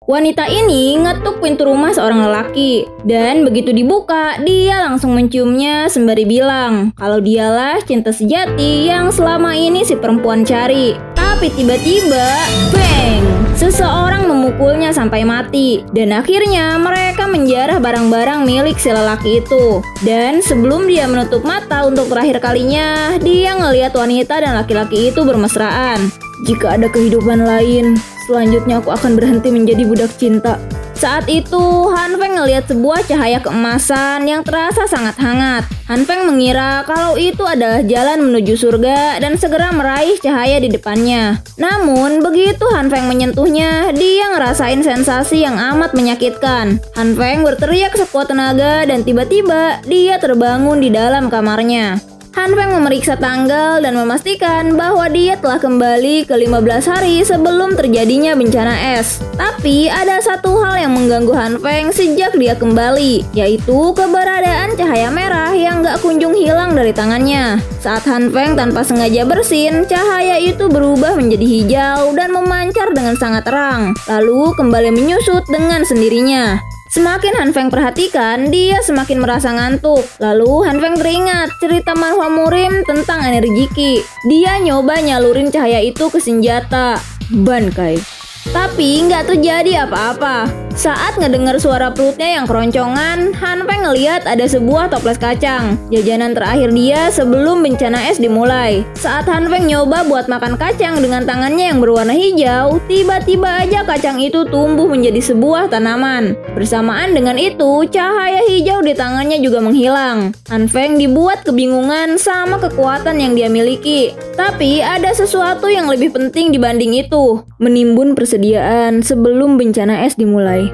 Wanita ini ngetuk pintu rumah seorang lelaki, dan begitu dibuka, dia langsung menciumnya sembari bilang kalau dialah cinta sejati yang selama ini si perempuan cari. Tapi tiba-tiba, bang! Seseorang memukulnya sampai mati, dan akhirnya mereka menjarah barang-barang milik si lelaki itu. Dan sebelum dia menutup mata untuk terakhir kalinya, dia ngelihat wanita dan laki-laki itu bermesraan. Jika ada kehidupan lain, selanjutnya aku akan berhenti menjadi budak cinta. Saat itu, Han Feng ngelihat sebuah cahaya keemasan yang terasa sangat hangat. Han Feng mengira kalau itu adalah jalan menuju surga dan segera meraih cahaya di depannya. Namun, begitu Han Feng menyentuhnya, dia ngerasain sensasi yang amat menyakitkan. Han Feng berteriak sekuat tenaga dan tiba-tiba dia terbangun di dalam kamarnya. Han Feng memeriksa tanggal dan memastikan bahwa dia telah kembali ke 15 hari sebelum terjadinya bencana es. Tapi ada satu hal yang mengganggu Han Feng sejak dia kembali, yaitu keberadaan cahaya merah yang gak kunjung hilang dari tangannya. Saat Han Feng tanpa sengaja bersin, cahaya itu berubah menjadi hijau dan memancar dengan sangat terang, lalu kembali menyusut dengan sendirinya. Semakin Han Feng perhatikan, dia semakin merasa ngantuk. Lalu Han Feng teringat cerita manhwa Murim tentang energi Ki. Dia nyoba nyalurin cahaya itu ke senjata Bankai, tapi nggak terjadi apa-apa. Saat ngedengar suara perutnya yang keroncongan, Han Feng ngeliat ada sebuah toples kacang, jajanan terakhir dia sebelum bencana es dimulai. Saat Han Feng nyoba buat makan kacang dengan tangannya yang berwarna hijau, tiba-tiba aja kacang itu tumbuh menjadi sebuah tanaman. Bersamaan dengan itu, cahaya hijau di tangannya juga menghilang. Han Feng dibuat kebingungan sama kekuatan yang dia miliki. Tapi ada sesuatu yang lebih penting dibanding itu, menimbun persediaan sebelum bencana es dimulai.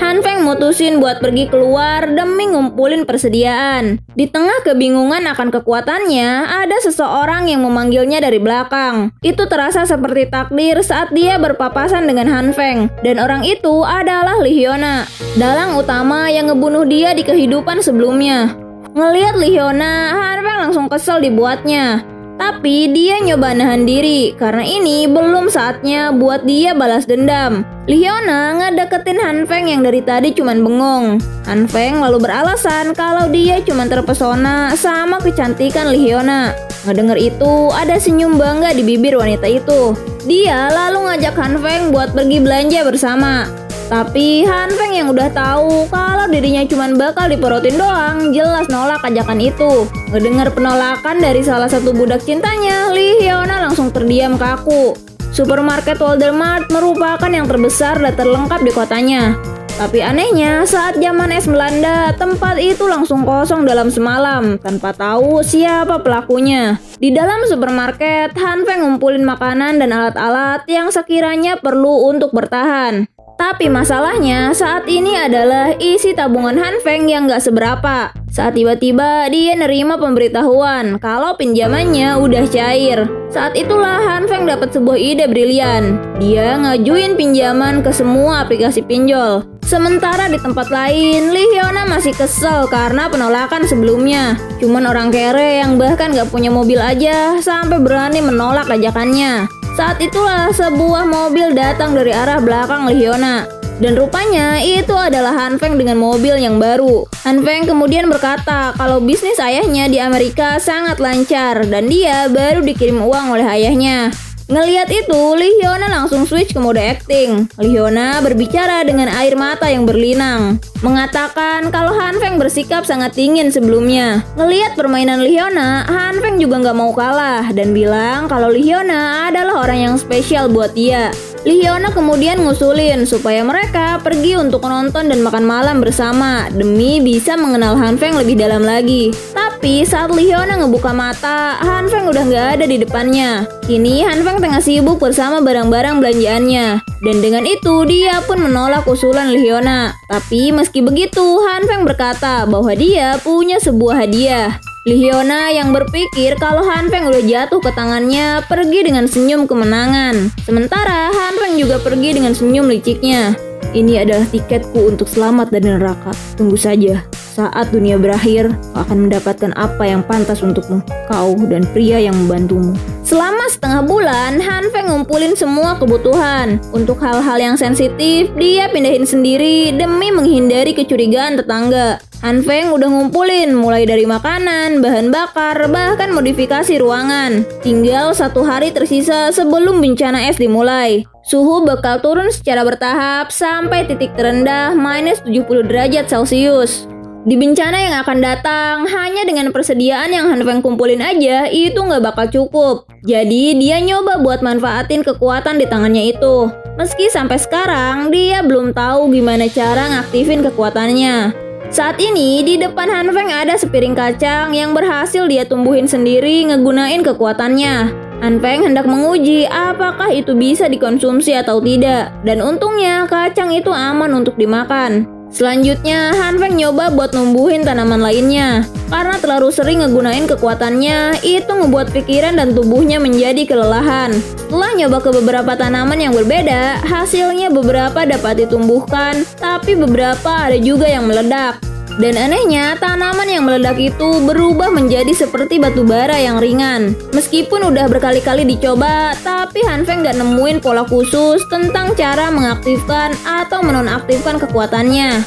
Han Feng mutusin buat pergi keluar demi ngumpulin persediaan. Di tengah kebingungan akan kekuatannya, ada seseorang yang memanggilnya dari belakang. Itu terasa seperti takdir saat dia berpapasan dengan Han Feng. Dan orang itu adalah Lee Hyuna, dalang utama yang ngebunuh dia di kehidupan sebelumnya. Ngelihat Lee Hyuna, Han Feng langsung kesel dibuatnya. Tapi dia nyoba nahan diri, karena ini belum saatnya buat dia balas dendam. Lee Hyuna ngedeketin Han Feng yang dari tadi cuman bengong. Han Feng lalu beralasan kalau dia cuman terpesona sama kecantikan Lee Hyuna. Ngedenger itu, ada senyum bangga di bibir wanita itu. Dia lalu ngajak Han Feng buat pergi belanja bersama. Tapi Han Feng yang udah tahu kalau dirinya cuma bakal diporotin doang, jelas nolak ajakan itu. Ngedengar penolakan dari salah satu budak cintanya, Lee Hyuna langsung terdiam kaku. Supermarket Walmart merupakan yang terbesar dan terlengkap di kotanya. Tapi anehnya, saat zaman es melanda, tempat itu langsung kosong dalam semalam, tanpa tahu siapa pelakunya. Di dalam supermarket, Han Feng ngumpulin makanan dan alat-alat yang sekiranya perlu untuk bertahan. Tapi masalahnya saat ini adalah isi tabungan Han Feng yang gak seberapa. Saat tiba-tiba dia nerima pemberitahuan kalau pinjamannya udah cair. Saat itulah Han Feng dapat sebuah ide brilian. Dia ngajuin pinjaman ke semua aplikasi pinjol. Sementara di tempat lain, Lee Hyuna masih kesel karena penolakan sebelumnya. Cuman orang kere yang bahkan gak punya mobil aja sampai berani menolak ajakannya. Saat itulah sebuah mobil datang dari arah belakang Lee Hyuna. Dan rupanya itu adalah Han Feng dengan mobil yang baru. Han Feng kemudian berkata kalau bisnis ayahnya di Amerika sangat lancar dan dia baru dikirim uang oleh ayahnya. Ngeliat itu, Lee Hyuna langsung switch ke mode acting. Lee Hyuna berbicara dengan air mata yang berlinang, mengatakan kalau Han Feng bersikap sangat dingin sebelumnya. Ngeliat permainan Lee Hyuna, Han Feng juga nggak mau kalah dan bilang kalau Lee Hyuna adalah orang yang spesial buat dia. Lee Hyuna kemudian ngusulin supaya mereka pergi untuk nonton dan makan malam bersama demi bisa mengenal Han Feng lebih dalam lagi. Tapi saat Lee Hyuna ngebuka mata, Han Feng udah nggak ada di depannya. Kini Han Feng tengah sibuk bersama barang-barang belanjaannya. Dan dengan itu dia pun menolak usulan Lee Hyuna. Tapi meski begitu, Han Feng berkata bahwa dia punya sebuah hadiah. Lee Hyuna yang berpikir kalau Han Feng udah jatuh ke tangannya pergi dengan senyum kemenangan. Sementara Han Feng juga pergi dengan senyum liciknya. Ini adalah tiketku untuk selamat dari neraka. Tunggu saja. Saat dunia berakhir, kau akan mendapatkan apa yang pantas untukmu, kau dan pria yang membantumu. Selama setengah bulan, Han Feng ngumpulin semua kebutuhan. Untuk hal-hal yang sensitif, dia pindahin sendiri demi menghindari kecurigaan tetangga. Han Feng udah ngumpulin mulai dari makanan, bahan bakar, bahkan modifikasi ruangan. Tinggal 1 hari tersisa sebelum bencana es dimulai. Suhu bakal turun secara bertahap sampai titik terendah -70 derajat Celcius. Di bencana yang akan datang, hanya dengan persediaan yang Han Feng kumpulin aja, itu nggak bakal cukup. Jadi dia nyoba buat manfaatin kekuatan di tangannya itu. Meski sampai sekarang, dia belum tahu gimana cara ngaktifin kekuatannya. Saat ini, di depan Han Feng ada sepiring kacang yang berhasil dia tumbuhin sendiri ngegunain kekuatannya. Han Feng hendak menguji apakah itu bisa dikonsumsi atau tidak. Dan untungnya, kacang itu aman untuk dimakan. Selanjutnya, Han Feng nyoba buat numbuhin tanaman lainnya. Karena terlalu sering ngegunain kekuatannya, itu ngebuat pikiran dan tubuhnya menjadi kelelahan. Setelah nyoba ke beberapa tanaman yang berbeda, hasilnya beberapa dapat ditumbuhkan, tapi beberapa ada juga yang meledak. Dan anehnya, tanaman yang meledak itu berubah menjadi seperti batu bara yang ringan. Meskipun udah berkali-kali dicoba, tapi Han Feng gak nemuin pola khusus tentang cara mengaktifkan atau menonaktifkan kekuatannya.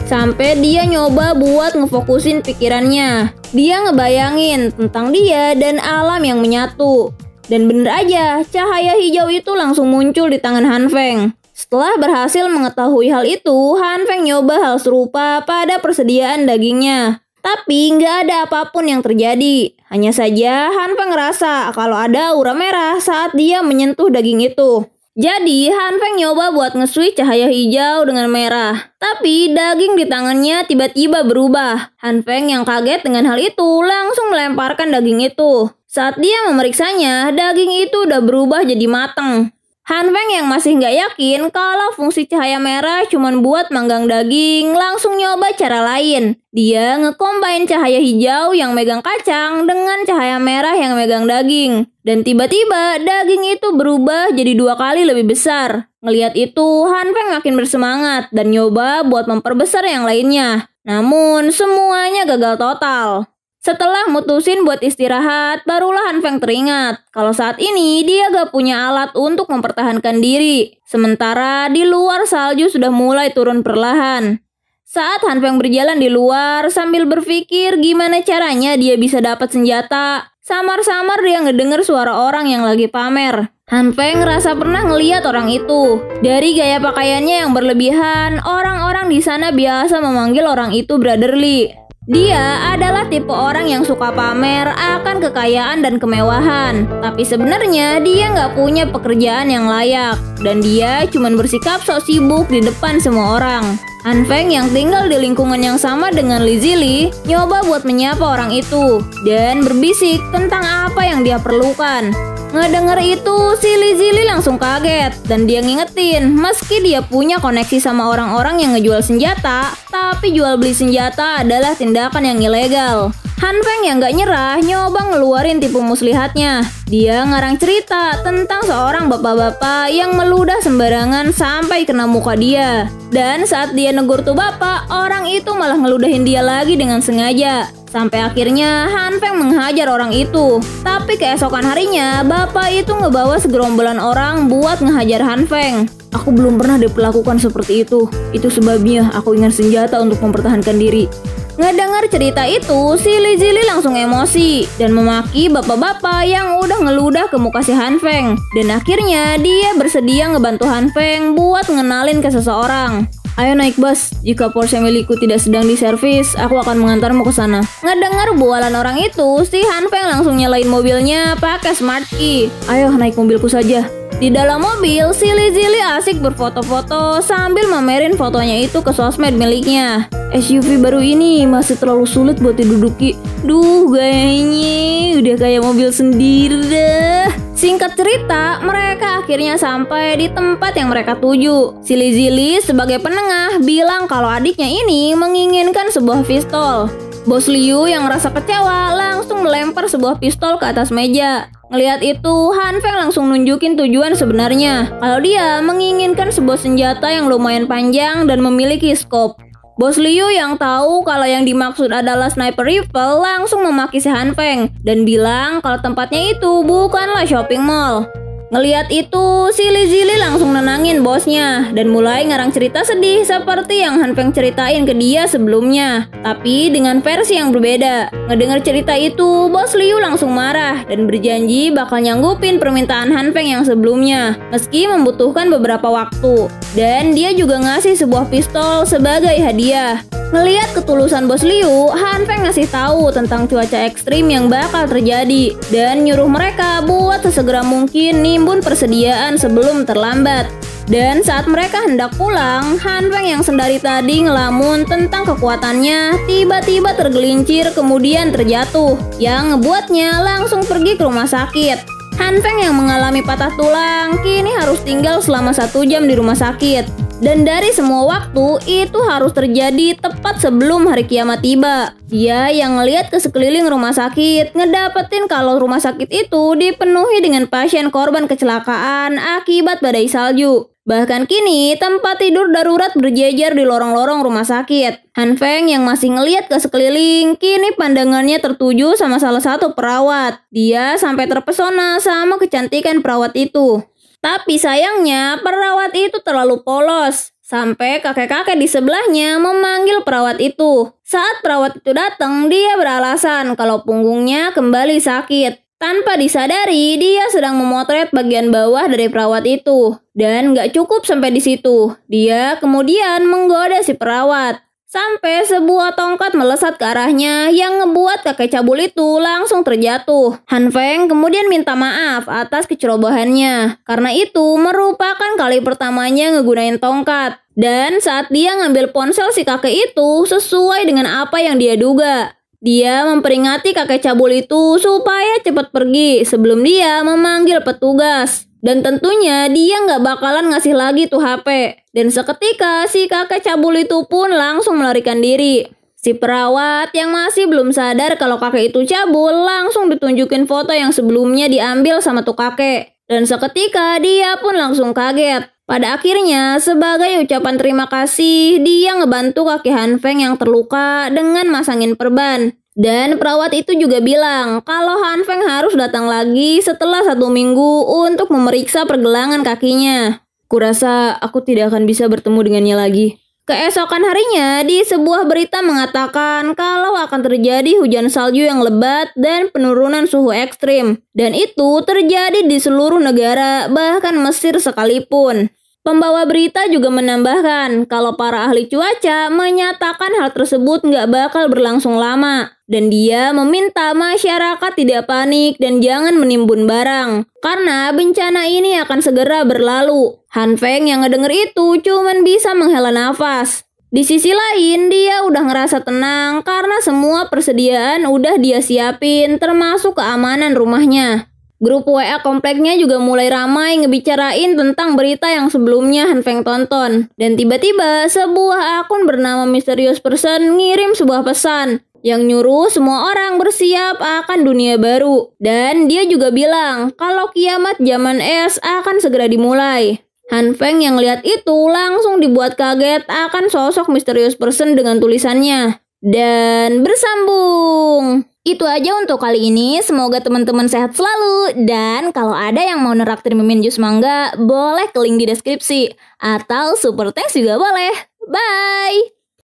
Sampai dia nyoba buat ngefokusin pikirannya. Dia ngebayangin tentang dia dan alam yang menyatu. Dan bener aja, cahaya hijau itu langsung muncul di tangan Han Feng. Setelah berhasil mengetahui hal itu, Han Feng nyoba hal serupa pada persediaan dagingnya. Tapi nggak ada apapun yang terjadi. Hanya saja Han Feng ngerasa kalau ada aura merah saat dia menyentuh daging itu. Jadi Han Feng nyoba buat nge-switch cahaya hijau dengan merah. Tapi daging di tangannya tiba-tiba berubah. Han Feng yang kaget dengan hal itu langsung melemparkan daging itu. Saat dia memeriksanya, daging itu udah berubah jadi mateng. Han Feng yang masih nggak yakin kalau fungsi cahaya merah cuma buat manggang daging, langsung nyoba cara lain. Dia ngecombine cahaya hijau yang megang kacang dengan cahaya merah yang megang daging. Dan tiba-tiba daging itu berubah jadi 2 kali lebih besar. Ngelihat itu, Han Feng makin bersemangat dan nyoba buat memperbesar yang lainnya. Namun semuanya gagal total. Setelah mutusin buat istirahat, barulah Han Feng teringat kalau saat ini dia gak punya alat untuk mempertahankan diri. Sementara di luar salju sudah mulai turun perlahan. Saat Han Feng berjalan di luar sambil berpikir gimana caranya dia bisa dapat senjata, samar-samar dia ngedenger suara orang yang lagi pamer. Han Feng ngerasa pernah ngeliat orang itu. Dari gaya pakaiannya yang berlebihan, orang-orang di sana biasa memanggil orang itu brotherly. Dia adalah tipe orang yang suka pamer akan kekayaan dan kemewahan. Tapi sebenarnya dia nggak punya pekerjaan yang layak. Dan dia cuma bersikap sok sibuk di depan semua orang. Han Feng yang tinggal di lingkungan yang sama dengan Li Zili nyoba buat menyapa orang itu. Dan berbisik tentang apa yang dia perlukan. Ngedenger itu, si Li Zili langsung kaget. Dan dia ngingetin, meski dia punya koneksi sama orang-orang yang ngejual senjata, tapi jual beli senjata adalah tindakan yang ilegal. Han Feng yang gak nyerah nyoba ngeluarin tipu muslihatnya. Dia ngarang cerita tentang seorang bapak-bapak yang meludah sembarangan sampai kena muka dia. Dan saat dia negur tuh bapak, orang itu malah ngeludahin dia lagi dengan sengaja. Sampai akhirnya Han Feng menghajar orang itu. Tapi keesokan harinya, bapak itu ngebawa segerombolan orang buat ngehajar Han Feng. Aku belum pernah diperlakukan seperti itu. Itu sebabnya aku ingin senjata untuk mempertahankan diri. Ngedengar cerita itu, si Li Zili langsung emosi dan memaki bapak-bapak yang udah ngeludah ke muka si Han Feng. Dan akhirnya dia bersedia ngebantu Han Feng buat ngenalin ke seseorang. Ayo naik bus, jika Porsche milikku tidak sedang diservis, aku akan mengantarmu ke sana. Ngedengar bualan orang itu, si Han Feng langsung nyalain mobilnya pakai smart key. Ayo naik mobilku saja. Di dalam mobil, si Li Zili asik berfoto-foto sambil mamerin fotonya itu ke sosmed miliknya. SUV baru ini masih terlalu sulit buat diduduki. Duh, gayanya udah kayak mobil sendiri dah. Singkat cerita, mereka akhirnya sampai di tempat yang mereka tuju. Si Li Zili sebagai penengah bilang kalau adiknya ini menginginkan sebuah pistol. Bos Liu yang merasa kecewa langsung melempar sebuah pistol ke atas meja. Ngelihat itu, Han Feng langsung nunjukin tujuan sebenarnya. Kalau dia menginginkan sebuah senjata yang lumayan panjang dan memiliki skop. Bos Liu yang tahu kalau yang dimaksud adalah sniper rifle langsung memaki si Han Feng dan bilang kalau tempatnya itu bukanlah shopping mall. Ngeliat itu, si Li Zili langsung nenangin bosnya dan mulai ngarang cerita sedih seperti yang Han Feng ceritain ke dia sebelumnya, tapi dengan versi yang berbeda. Ngedengar cerita itu, Bos Liu langsung marah dan berjanji bakal nyanggupin permintaan Han Feng yang sebelumnya, meski membutuhkan beberapa waktu. Dan dia juga ngasih sebuah pistol sebagai hadiah. Ngeliat ketulusan Bos Liu, Han Feng ngasih tahu tentang cuaca ekstrim yang bakal terjadi dan nyuruh mereka buat sesegera mungkin nimbun persediaan sebelum terlambat. Dan saat mereka hendak pulang, Han Feng yang sendari tadi ngelamun tentang kekuatannya tiba-tiba tergelincir kemudian terjatuh, yang ngebuatnya langsung pergi ke rumah sakit. Han Feng yang mengalami patah tulang kini harus tinggal selama 1 jam di rumah sakit. Dan dari semua waktu, itu harus terjadi tepat sebelum hari kiamat tiba. Dia yang ngeliat ke sekeliling rumah sakit, ngedapetin kalau rumah sakit itu dipenuhi dengan pasien korban kecelakaan akibat badai salju. Bahkan kini, tempat tidur darurat berjejer di lorong-lorong rumah sakit. Han Feng yang masih ngeliat ke sekeliling, kini pandangannya tertuju sama salah satu perawat. Dia sampai terpesona sama kecantikan perawat itu. Tapi sayangnya perawat itu terlalu polos, sampai kakek-kakek di sebelahnya memanggil perawat itu. Saat perawat itu datang, dia beralasan kalau punggungnya kembali sakit. Tanpa disadari, dia sedang memotret bagian bawah dari perawat itu. Dan gak cukup sampai di situ, dia kemudian menggoda si perawat. Sampai sebuah tongkat melesat ke arahnya yang ngebuat kakek cabul itu langsung terjatuh. Han Feng kemudian minta maaf atas kecerobohannya, karena itu merupakan kali pertamanya ngegunain tongkat. Dan saat dia ngambil ponsel si kakek itu sesuai dengan apa yang dia duga. Dia memperingati kakek cabul itu supaya cepat pergi sebelum dia memanggil petugas. Dan tentunya dia nggak bakalan ngasih lagi tuh HP. Dan seketika si kakek cabul itu pun langsung melarikan diri. Si perawat yang masih belum sadar kalau kakek itu cabul langsung ditunjukin foto yang sebelumnya diambil sama tuh kakek. Dan seketika dia pun langsung kaget. Pada akhirnya sebagai ucapan terima kasih dia ngebantu kakek Han Feng yang terluka dengan masangin perban. Dan perawat itu juga bilang kalau Han Feng harus datang lagi setelah 1 minggu untuk memeriksa pergelangan kakinya. Kurasa aku tidak akan bisa bertemu dengannya lagi. Keesokan harinya di sebuah berita mengatakan kalau akan terjadi hujan salju yang lebat dan penurunan suhu ekstrim. Dan itu terjadi di seluruh negara, bahkan Mesir sekalipun. Pembawa berita juga menambahkan kalau para ahli cuaca menyatakan hal tersebut nggak bakal berlangsung lama. Dan dia meminta masyarakat tidak panik dan jangan menimbun barang, karena bencana ini akan segera berlalu. Han Feng yang ngedenger itu cuman bisa menghela nafas. Di sisi lain, dia udah ngerasa tenang karena semua persediaan udah dia siapin termasuk keamanan rumahnya. Grup WA kompleknya juga mulai ramai ngebicarain tentang berita yang sebelumnya Han Feng tonton. Dan tiba-tiba sebuah akun bernama Mysterious Person ngirim sebuah pesan yang nyuruh semua orang bersiap akan dunia baru. Dan dia juga bilang kalau kiamat zaman es akan segera dimulai. Han Feng yang lihat itu langsung dibuat kaget akan sosok Mysterious Person dengan tulisannya. Dan bersambung. Itu aja untuk kali ini, semoga teman-teman sehat selalu. Dan kalau ada yang mau neraktir Mimin Jus Mangga, boleh ke link di deskripsi. Atau super thanks juga boleh. Bye!